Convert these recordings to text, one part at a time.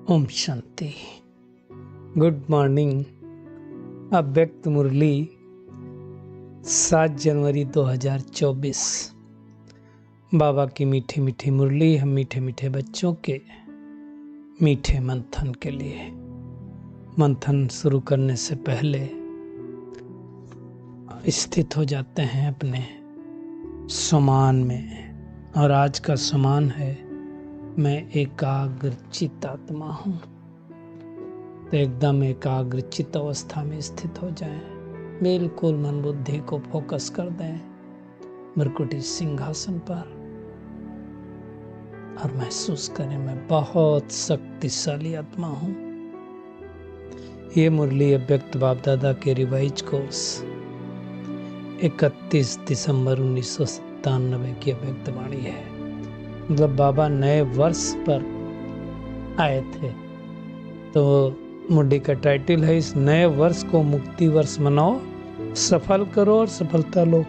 Om Shanti. Good morning. अव्यक्त मुरली 7 जनवरी 2024। बाबा की मीठी मीठी मुरली हम मीठे मीठे बच्चों के मीठे मंथन के लिए। मंथन शुरू करने से पहले स्थित हो जाते हैं अपने समान में। और आज का समान है, मैं एकाग्रचित आत्मा हूँ। तो एकदम एकाग्रचित अवस्था में स्थित हो जाएं। बिल्कुल मन बुद्धि को फोकस कर दें मृकुटी सिंहासन पर और महसूस करें मैं बहुत शक्तिशाली आत्मा हूँ। ये मुरली अव्यक्त बाप दादा के रिवाइज कोर्स 31 दिसंबर 1997 की अव्यक्त वाणी है। मतलब बाबा नए वर्ष पर आए थे, तो मुरली का टाइटल है इस नए वर्ष को मुक्ति वर्ष मनाओ, सफल करो और सफलता लो।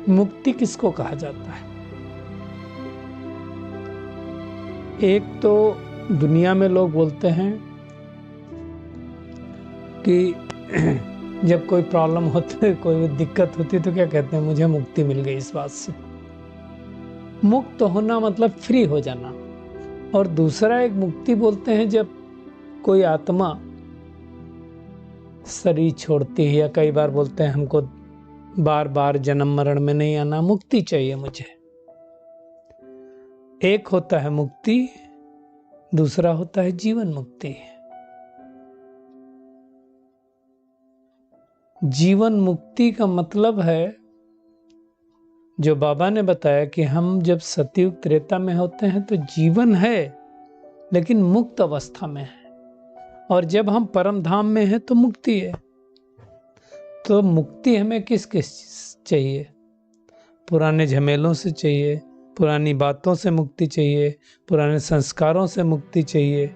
मुक्ति किसको कहा जाता है? एक तो दुनिया में लोग बोलते हैं कि जब कोई प्रॉब्लम होती है, कोई दिक्कत होती है, तो क्या कहते हैं, मुझे मुक्ति मिल गई इस बात से। मुक्त होना मतलब फ्री हो जाना। और दूसरा एक मुक्ति बोलते हैं जब कोई आत्मा शरीर छोड़ती है, या कई बार बोलते हैं हमको बार बार जन्म मरण में नहीं आना, मुक्ति चाहिए मुझे। एक होता है मुक्ति, दूसरा होता है जीवन मुक्ति। जीवन मुक्ति का मतलब है जो बाबा ने बताया कि हम जब सतयुग त्रेता में होते हैं तो जीवन है, लेकिन मुक्त अवस्था में है। और जब हम परम धाम में हैं तो मुक्ति है। तो मुक्ति हमें किस किस चाहिए? पुराने झमेलों से चाहिए, पुरानी बातों से मुक्ति चाहिए, पुराने संस्कारों से मुक्ति चाहिए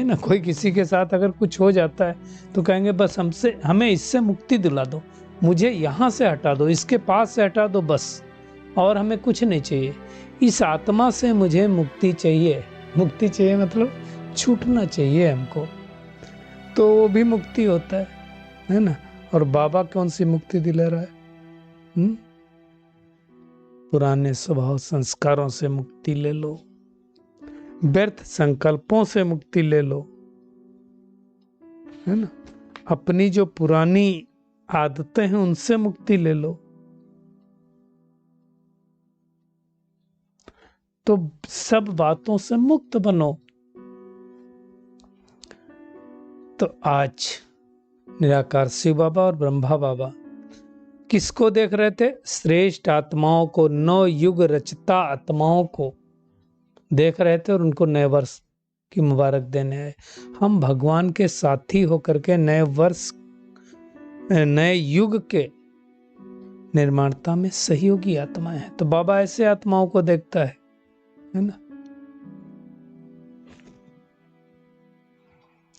ना। कोई किसी के साथ अगर कुछ हो जाता है तो कहेंगे बस हमें इससे मुक्ति दिला दो, मुझे यहाँ से हटा दो, इसके पास से हटा दो बस, और हमें कुछ नहीं चाहिए। इस आत्मा से मुझे मुक्ति चाहिए। मुक्ति चाहिए मतलब छूटना चाहिए हमको, तो वो भी मुक्ति होता है ना। और बाबा कौन सी मुक्ति दिला रहा है? पुराने स्वभाव संस्कारों से मुक्ति ले लो, व्यर्थ संकल्पों से मुक्ति ले लो, है ना। अपनी जो पुरानी आदतें हैं उनसे मुक्ति ले लो। तो सब बातों से मुक्त बनो। तो आज निराकार शिव बाबा और ब्रह्मा बाबा किसको देख रहे थे? श्रेष्ठ आत्माओं को, नौ युग रचता आत्माओं को देख रहे थे और उनको नए वर्ष की मुबारक देने आए। हम भगवान के साथी होकर के नए वर्ष, नए युग के निर्माणता में सहयोगी आत्माएं हैं। तो बाबा ऐसे आत्माओं को देखता है ना।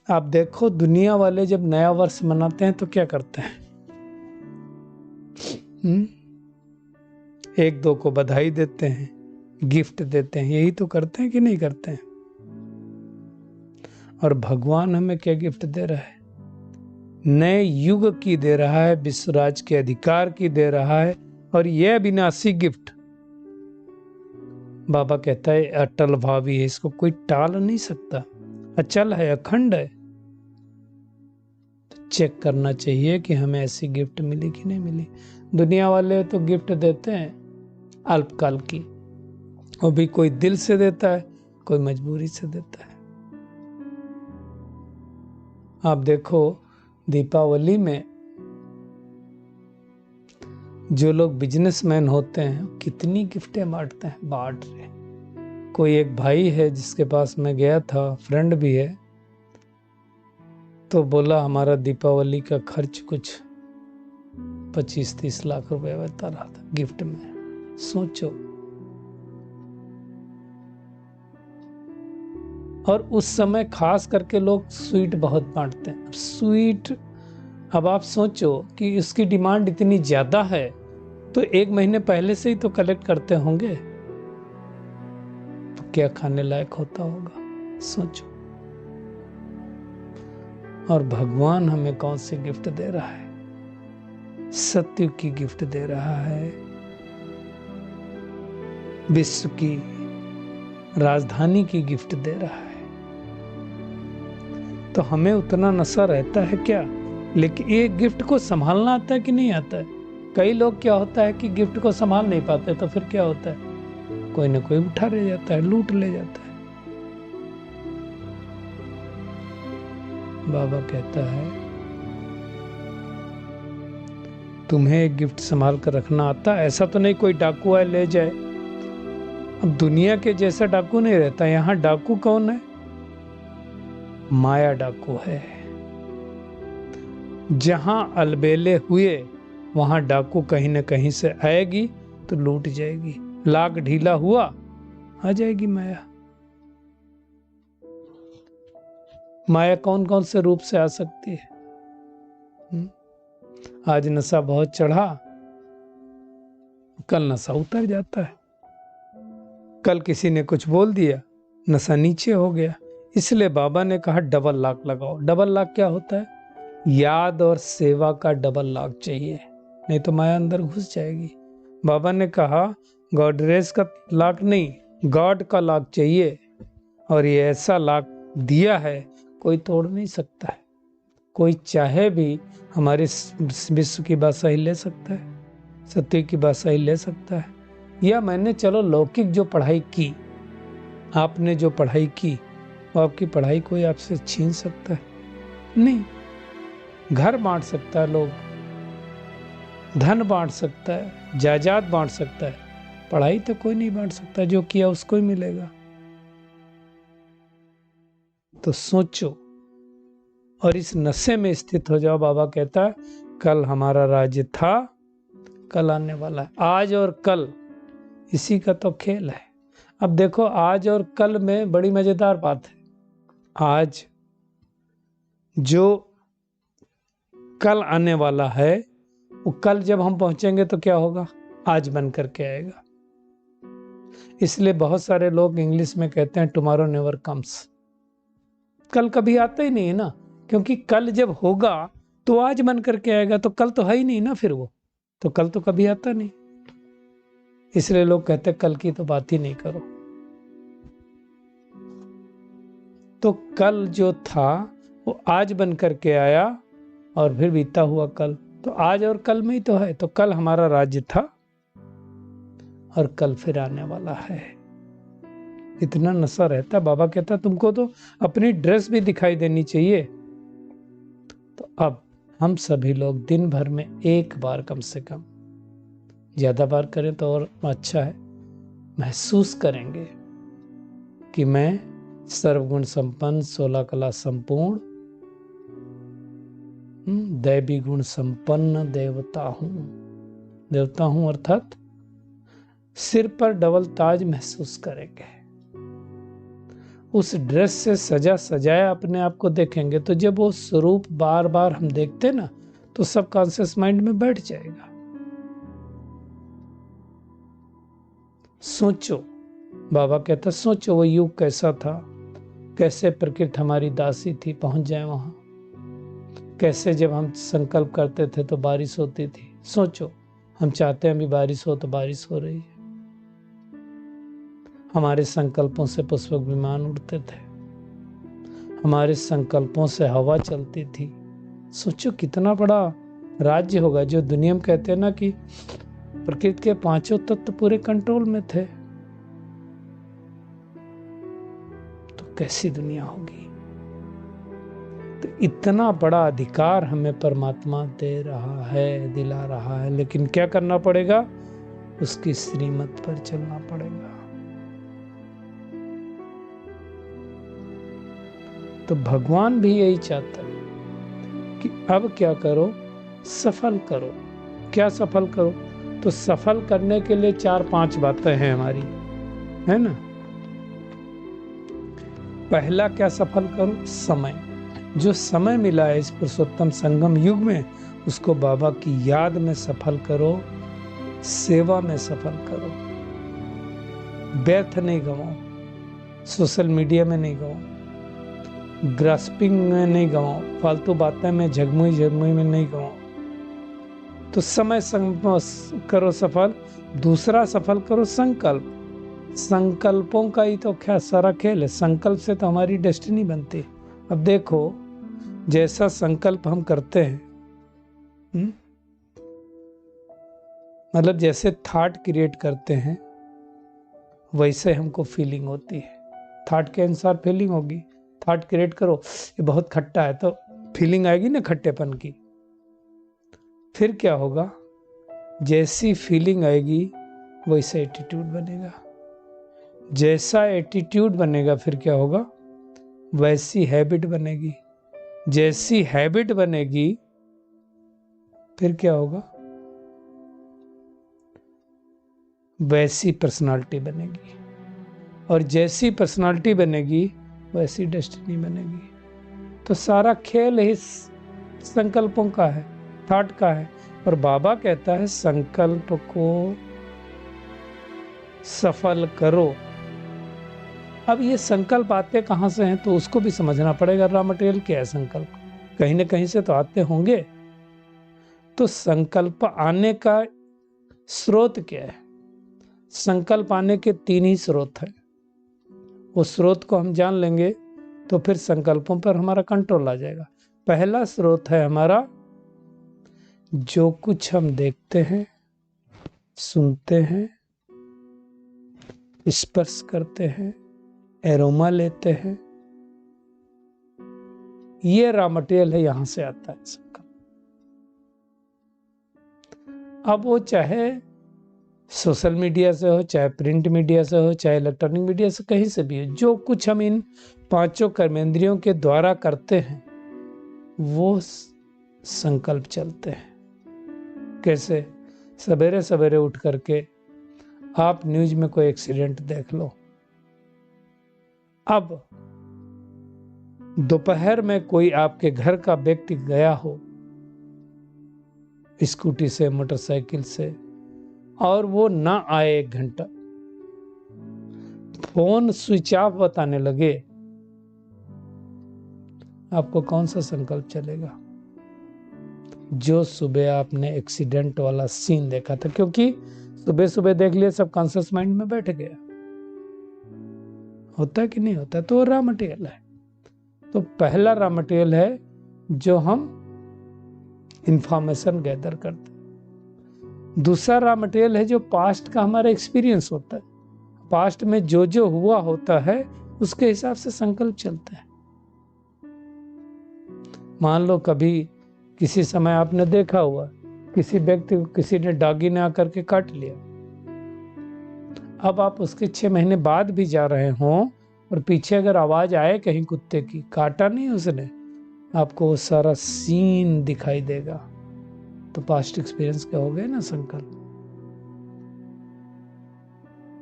आप देखो, दुनिया वाले जब नया वर्ष मनाते हैं तो क्या करते हैं? एक दो को बधाई देते हैं, गिफ्ट देते हैं, यही तो करते हैं कि नहीं करते हैं? और भगवान हमें क्या गिफ्ट दे रहा है? नए युग की दे रहा है, विश्वराज के अधिकार की दे रहा है। और यह अविनाशी गिफ्ट बाबा कहता है अटल भावी है, इसको कोई टाल नहीं सकता, अचल है, अखंड है। तो चेक करना चाहिए कि हमें ऐसी गिफ्ट मिली कि नहीं मिली। दुनिया वाले तो गिफ्ट देते हैं अल्पकाल की, वो भी कोई दिल से देता है, कोई मजबूरी से देता है। आप देखो, दीपावली में जो लोग बिजनेसमैन होते हैं कितनी गिफ्टें बांटते हैं, बांट रहे। कोई एक भाई है जिसके पास मैं गया था, फ्रेंड भी है, तो बोला हमारा दीपावली का खर्च कुछ 25-30 लाख रुपए बता रहा था गिफ्ट में। सोचो। और उस समय खास करके लोग स्वीट बहुत बांटते हैं। स्वीट, अब आप सोचो कि उसकी डिमांड इतनी ज्यादा है तो 1 महीने पहले से ही तो कलेक्ट करते होंगे, तो क्या खाने लायक होता होगा? सोचो। और भगवान हमें कौन सी गिफ्ट दे रहा है? सत्य की गिफ्ट दे रहा है, विश्व की राजधानी की गिफ्ट दे रहा है। तो हमें उतना नशा रहता है क्या? लेकिन ये गिफ्ट को संभालना आता है कि नहीं आता है? कई लोग क्या होता है कि गिफ्ट को संभाल नहीं पाते, तो फिर क्या होता है, कोई ना कोई उठा ले जाता है, लूट ले जाता है। बाबा कहता है तुम्हें एक गिफ्ट संभाल कर रखना आता है। ऐसा तो नहीं कोई डाकू आए ले जाए। अब दुनिया के जैसा डाकू नहीं रहता। यहाँ डाकू कौन है? माया डाकू है। जहां अलबेले हुए वहां डाकू कहीं न कहीं से आएगी तो लूट जाएगी। लाग ढीला हुआ आ जाएगी माया। माया कौन कौन से रूप से आ सकती है? आज नशा बहुत चढ़ा, कल नशा उतर जाता है। कल किसी ने कुछ बोल दिया, नशा नीचे हो गया। इसलिए बाबा ने कहा डबल लॉक लगाओ। डबल लॉक क्या होता है? याद और सेवा का डबल लॉक चाहिए, नहीं तो माया अंदर घुस जाएगी। बाबा ने कहा गॉडरेज का लॉक नहीं, गॉड का लॉक चाहिए। और ये ऐसा लॉक दिया है कोई तोड़ नहीं सकता है। कोई चाहे भी हमारे विश्व की बादशाही ले सकता है, सत्य की बादशाही ले सकता है। या मैंने चलो लौकिक जो पढ़ाई की, आपने जो पढ़ाई की, वो आपकी पढ़ाई कोई आपसे छीन सकता है? नहीं। घर बांट सकता है लोग, धन बांट सकता है, जायदाद बांट सकता है, पढ़ाई तो कोई नहीं बांट सकता। जो किया उसको ही मिलेगा। तो सोचो और इस नशे में स्थित हो जाओ। बाबा कहता है कल हमारा राज्य था, कल आने वाला है। आज और कल इसी का तो खेल है। अब देखो आज और कल में बड़ी मजेदार बात है। आज जो कल आने वाला है वो कल जब हम पहुंचेंगे तो क्या होगा? आज बन करके आएगा। इसलिए बहुत सारे लोग इंग्लिश में कहते हैं टुमारो नेवर कम्स। कल कभी आता ही नहीं है ना, क्योंकि कल जब होगा तो आज बन करके आएगा। तो कल तो है ही नहीं ना, फिर वो तो कल तो कभी आता नहीं। इसलिए लोग कहते हैं कल की तो बात ही नहीं करो। तो कल जो था वो आज बन करके आया और फिर बीता हुआ कल, तो आज और कल में ही तो है। तो कल हमारा राज्य था और कल फिर आने वाला है। इतना नशा रहता। बाबा कहता तुमको तो अपनी ड्रेस भी दिखाई देनी चाहिए। तो अब हम सभी लोग दिन भर में एक बार कम से कम, ज्यादा बार करें तो और अच्छा है, महसूस करेंगे कि मैं सर्वगुण संपन्न, 16 कला संपूर्ण, दैवी गुण संपन्न देवता हूं। देवता हूं अर्थात सिर पर डबल ताज महसूस करेंगे। उस ड्रेस से सजा सजाया अपने आप को देखेंगे तो जब वो स्वरूप बार बार हम देखते ना तो सब कॉन्शियस माइंड में बैठ जाएगा। सोचो, बाबा कहता सोचो वो युग कैसा था, कैसे प्रकृति हमारी दासी थी, पहुंच जाए वहां। कैसे जब हम संकल्प करते थे तो बारिश होती थी। सोचो हम चाहते हैं अभी बारिश हो तो बारिश हो रही है। हमारे संकल्पों से पुष्पक विमान उड़ते थे, हमारे संकल्पों से हवा चलती थी। सोचो कितना बड़ा राज्य होगा। जो दुनिया में कहते हैं ना कि प्रकृति के पांचों तत्व पूरे कंट्रोल में थे, तो कैसी दुनिया होगी। तो इतना बड़ा अधिकार हमें परमात्मा दे रहा है, दिला रहा है। लेकिन क्या करना पड़ेगा? उसकी श्रीमत पर चलना पड़ेगा। तो भगवान भी यही चाहता है कि अब क्या करो? सफल करो। क्या सफल करो? तो सफल करने के लिए 4-5 बातें हैं हमारी, है ना। पहला क्या सफल करो? समय। जो समय मिला है इस पुरुषोत्तम संगम युग में, उसको बाबा की याद में सफल करो, सेवा में सफल करो। व्यर्थ नहीं गवाओ, सोशल मीडिया में नहीं गवाओ। ग्रास्पिंग में नहीं गवाओ, फालतू बातें में झगमुई झगमुई में नहीं गवाओ। तो समय करो सफल। दूसरा सफल करो संकल्प। संकल्पों का ही तो क्या सारा खेल है। संकल्प से तो हमारी डेस्टिनी बनती है। अब देखो, जैसा संकल्प हम करते हैं, मतलब जैसे थॉट क्रिएट करते हैं, वैसे हमको फीलिंग होती है। थॉट के अनुसार फीलिंग होगी। थॉट क्रिएट करो, ये बहुत खट्टा है, तो फीलिंग आएगी ना खट्टेपन की। फिर क्या होगा, जैसी फीलिंग आएगी वैसा एटीट्यूड बनेगा। जैसा एटीट्यूड बनेगा फिर क्या होगा, वैसी हैबिट बनेगी। जैसी हैबिट बनेगी फिर क्या होगा, वैसी पर्सनालिटी बनेगी। और जैसी पर्सनालिटी बनेगी वैसी डेस्टिनी बनेगी। तो सारा खेल ही संकल्पों का है, थॉट का है। और बाबा कहता है संकल्प को सफल करो। अब ये संकल्प आते कहाँ से हैं, तो उसको भी समझना पड़ेगा। रॉ मटेरियल क्या है संकल्प, कहीं ना कहीं से तो आते होंगे। तो संकल्प आने का स्रोत क्या है? संकल्प आने के 3 ही स्रोत हैं। वो स्रोत को हम जान लेंगे तो फिर संकल्पों पर हमारा कंट्रोल आ जाएगा। पहला स्रोत है हमारा, जो कुछ हम देखते हैं, सुनते हैं, स्पर्श करते हैं, एरोमा लेते हैं, ये रॉ मटेरियल है, यहां से आता है संकल्प। अब वो चाहे सोशल मीडिया से हो, चाहे प्रिंट मीडिया से हो, चाहे इलेक्ट्रॉनिक मीडिया से, कहीं से भी हो, जो कुछ हम इन 5 कर्मेंद्रियों के द्वारा करते हैं वो संकल्प चलते हैं। कैसे? सवेरे सवेरे उठ करके आप न्यूज में कोई एक्सीडेंट देख लो। अब दोपहर में कोई आपके घर का व्यक्ति गया हो स्कूटी से, मोटरसाइकिल से, और वो ना आए 1 घंटा, फोन स्विच ऑफ बताने लगे, आपको कौन सा संकल्प चलेगा? जो सुबह आपने एक्सीडेंट वाला सीन देखा था, क्योंकि सुबह सुबह देख लिया, सब कॉन्शियस माइंड में बैठ गया। होता है कि नहीं होता? तो रॉ मटेरियल है। तो पहला रॉ मटेरियल है जो हम इंफॉर्मेशन गैदर करते हैं। दूसरा रॉ मटेरियल है जो पास्ट का हमारा एक्सपीरियंस होता है। पास्ट में जो जो हुआ होता है उसके हिसाब से संकल्प चलते हैं। मान लो कभी किसी समय आपने देखा हुआ किसी व्यक्ति को किसी ने डॉगी ने आकर के काट लिया। अब आप उसके 6 महीने बाद भी जा रहे हों और पीछे अगर आवाज आए कहीं कुत्ते की, काटा नहीं उसने, आपको वो सारा सीन दिखाई देगा। तो पास्ट एक्सपीरियंस क्या हो गए ना, संकल्प।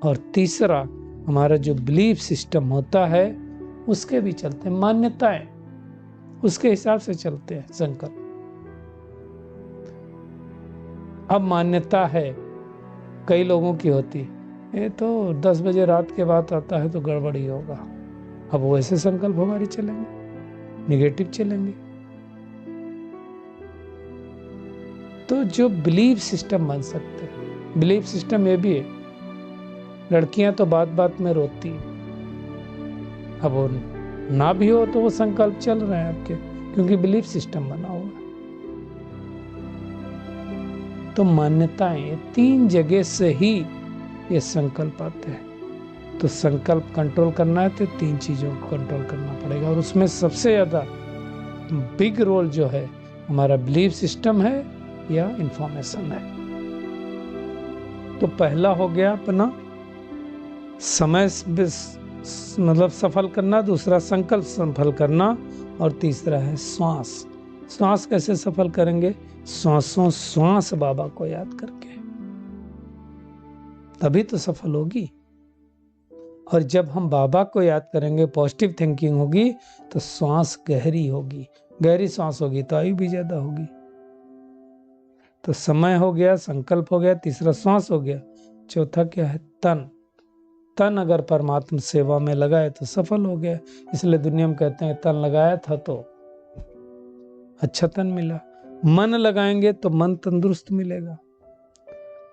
और तीसरा हमारा जो बिलीफ सिस्टम होता है उसके भी चलते हैं, मान्यताएं, उसके हिसाब से चलते हैं संकल्प। अब मान्यता है कई लोगों की होती, ये तो 10 बजे रात के बाद आता है तो गड़बड़ ही होगा। अब वैसे संकल्प हमारे चलेंगे, निगेटिव चलेंगे। तो जो बिलीफ सिस्टम बन सकते हैं, बिलीफ सिस्टम ये भी है, लड़कियां तो बात बात में रोती है। अब वो ना भी हो तो वो संकल्प चल रहे हैं आपके, क्योंकि बिलीफ सिस्टम बना हुआ है। तो मान्यताएं 3 जगह से ही ये संकल्प आते हैं। तो संकल्प कंट्रोल करना है तो 3 चीजों को कंट्रोल करना पड़ेगा, और उसमें सबसे ज्यादा बिग रोल जो है हमारा बिलीफ सिस्टम है या इंफॉर्मेशन है। तो पहला हो गया अपना समय मतलब सफल करना, दूसरा संकल्प सफल करना, और तीसरा है श्वास। श्वास कैसे सफल करेंगे? श्वासों श्वास बाबा को याद करके, तभी तो सफल होगी। और जब हम बाबा को याद करेंगे, पॉजिटिव थिंकिंग होगी, तो श्वास गहरी होगी, गहरी श्वास होगी तो आयु भी ज्यादा होगी। तो समय हो गया, संकल्प हो गया, तीसरा श्वास हो गया, चौथा क्या है? तन। तन अगर परमात्मा सेवा में लगाए तो सफल हो गया। इसलिए दुनिया में कहते हैं तन लगाया था तो अच्छा तन मिला, मन लगाएंगे तो मन तंदुरुस्त मिलेगा,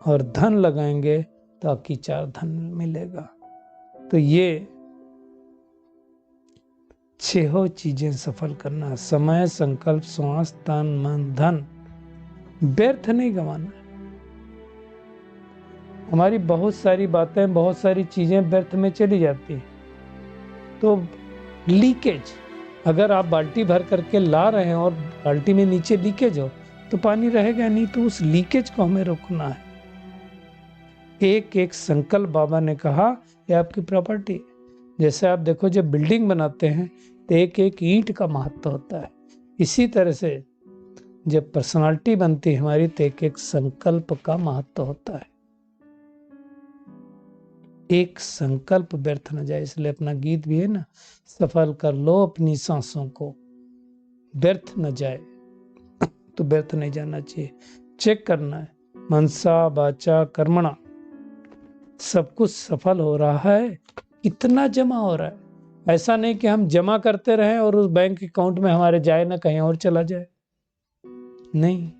और धन लगाएंगे तो आपकी 4 धन मिलेगा। तो ये 6 चीजें सफल करना है, समय, संकल्प, श्वास, तन, मन, धन, व्यर्थ नहीं गंवाना है। हमारी बहुत सारी बातें, बहुत सारी चीजें व्यर्थ में चली जाती हैं। तो लीकेज, अगर आप बाल्टी भर करके ला रहे हैं और बाल्टी में नीचे लीकेज हो तो पानी रहेगा नहीं, तो उस लीकेज को हमें रोकना है। एक एक संकल्प, बाबा ने कहा, ये आपकी प्रॉपर्टी। जैसे आप देखो जब बिल्डिंग बनाते हैं तो एक एक ईंट का महत्व होता है, इसी तरह से जब पर्सनालिटी बनती है हमारी तो एक एक संकल्प का महत्व होता है। एक संकल्प व्यर्थ न जाए, इसलिए अपना गीत भी है ना, सफल कर लो अपनी सांसों को, व्यर्थ न जाए। तो व्यर्थ नहीं जाना चाहिए, चेक करना है, मनसा वाचा कर्मणा सब कुछ सफल हो रहा है, कितना जमा हो रहा है। ऐसा नहीं कि हम जमा करते रहें और उस बैंक अकाउंट में हमारे जाए ना कहीं और चला जाए, नहीं।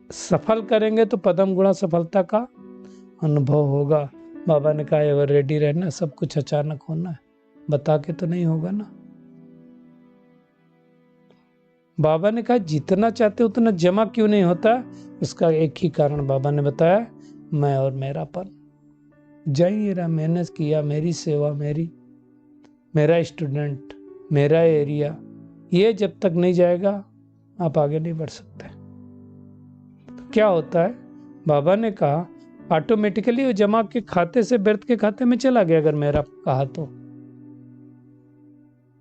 सफल करेंगे तो पदम गुणा सफलता का अनुभव होगा। बाबा ने कहा एवर रेडी रहना, सब कुछ अचानक होना है, बता के तो नहीं होगा ना। बाबा ने कहा जितना चाहते उतना जमा क्यों नहीं होता, उसका एक ही कारण बाबा ने बताया, मैं और मेरापन। जाइए रहा, मेहनत किया, मेरी सेवा, मेरा स्टूडेंट, मेरा एरिया, ये जब तक नहीं जाएगा आप आगे नहीं बढ़ सकते। तो क्या होता है, बाबा ने कहा ऑटोमेटिकली वो जमा के खाते से व्यर्थ के खाते में चला गया, अगर मेरा कहा तो।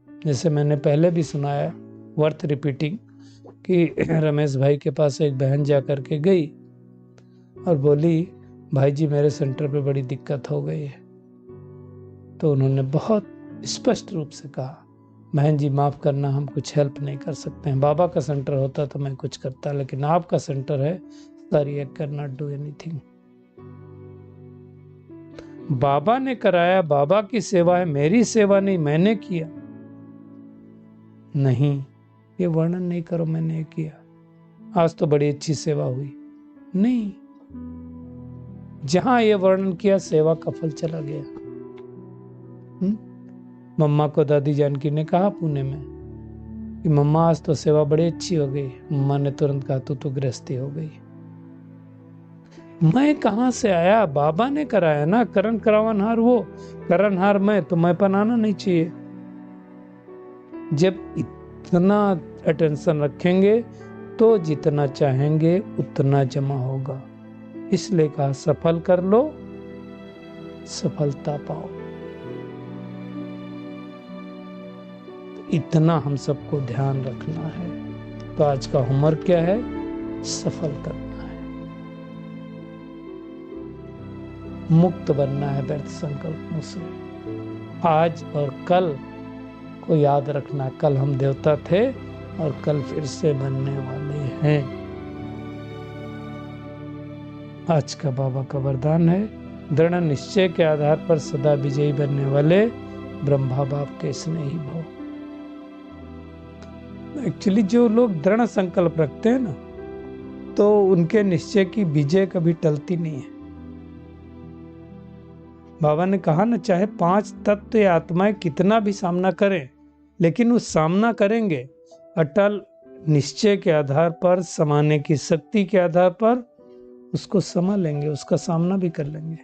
जैसे मैंने पहले भी सुनाया, वर्थ रिपीटिंग, कि रमेश भाई के पास एक बहन जा करके गई और बोली भाई जी मेरे सेंटर पे बड़ी दिक्कत हो गई है। तो उन्होंने बहुत स्पष्ट रूप से कहा, बहन जी माफ करना, हम कुछ हेल्प नहीं कर सकते हैं, बाबा का सेंटर होता तो मैं कुछ करता, लेकिन आपका सेंटर है, sorry I can not do anything. बाबा ने कराया, बाबा की सेवा है, मेरी सेवा नहीं, मैंने किया नहीं, ये वर्णन नहीं करो मैंने ये किया, आज तो बड़ी अच्छी सेवा हुई, नहीं। जहां ये वर्णन किया सेवा का फल चला गया। मम्मा को दादी जानकी ने कहा पुणे में कि मम्मा आज तो सेवा बड़ी अच्छी हो गई। मम्मा ने तुरंत कहा तू तो गृहस्थी हो गई। मैं कहां से आया, बाबा ने कराया ना, करण करावनहार वो, करणहार मैं, तो मैं बनाना नहीं चाहिए। जब इतना अटेंशन रखेंगे तो जितना चाहेंगे उतना जमा होगा। इसलिए कहा सफल कर लो, सफलता पाओ। तो इतना हम सबको ध्यान रखना है। तो आज का होमवर्क क्या है, सफल करना है, मुक्त बनना है व्यर्थ संकल्पों से। आज और कल को याद रखना, कल हम देवता थे और कल फिर से बनने वाले हैं। आज का बाबा का वरदान है, दृढ़ निश्चय के आधार पर सदा विजयी बनने वाले ब्रह्मा बाप के स्नेही भव। एक्चुअली जो लोग दृढ़ संकल्प रखते हैं ना, तो उनके निश्चय की विजय कभी टलती नहीं है। बाबा ने कहा ना, चाहे 5 तत्व या आत्माएं कितना भी सामना करें, लेकिन वो सामना करेंगे अटल निश्चय के आधार पर, समाने की शक्ति के आधार पर उसको समा लेंगे, उसका सामना भी कर लेंगे।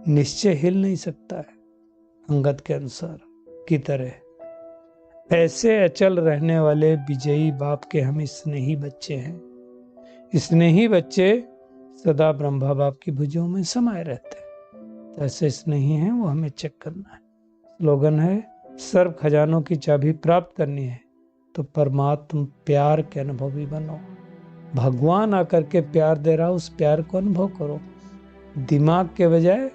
निश्चय हिल नहीं सकता है, अंगद के अनुसार की तरह। ऐसे अचल रहने वाले विजयी बाप के हम स्नेही बच्चे हैं। स्नेही बच्चे सदा ब्रह्मा बाप की भुजों में समाये रहते हैं। तो ऐसे स्नेही हैं, वो हमें चेक करना है। स्लोगन है, सर्व खजानों की चाबी प्राप्त करनी है तो परमात्मा प्यार के अनुभवी बनो। भगवान आकर के प्यार दे रहा, उस प्यार को अनुभव करो। दिमाग के बजाय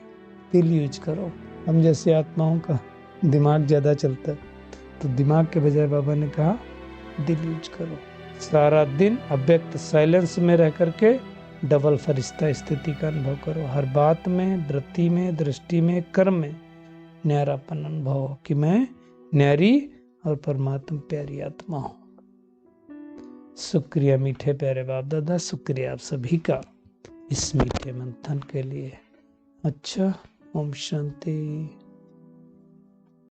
दिल यूज करो। हम जैसे आत्माओं का दिमाग ज्यादा चलता है, तो दिमाग के बजाय बाबा ने कहा दिल यूज करो। सारा दिन अव्यक्त साइलेंस में रह करके डबल फरिश्ता स्थिति का अनुभव करो। हर बात में, वृत्ति में, दृष्टि में, कर्म में न्यारापन अनुभव हो कि मैं न्यारी और परमात्मा प्यारी आत्मा हूँ। शुक्रिया मीठे प्यारे बाप दादा, शुक्रिया आप सभी का इस मीठे मंथन के लिए। अच्छा, ओम शांति।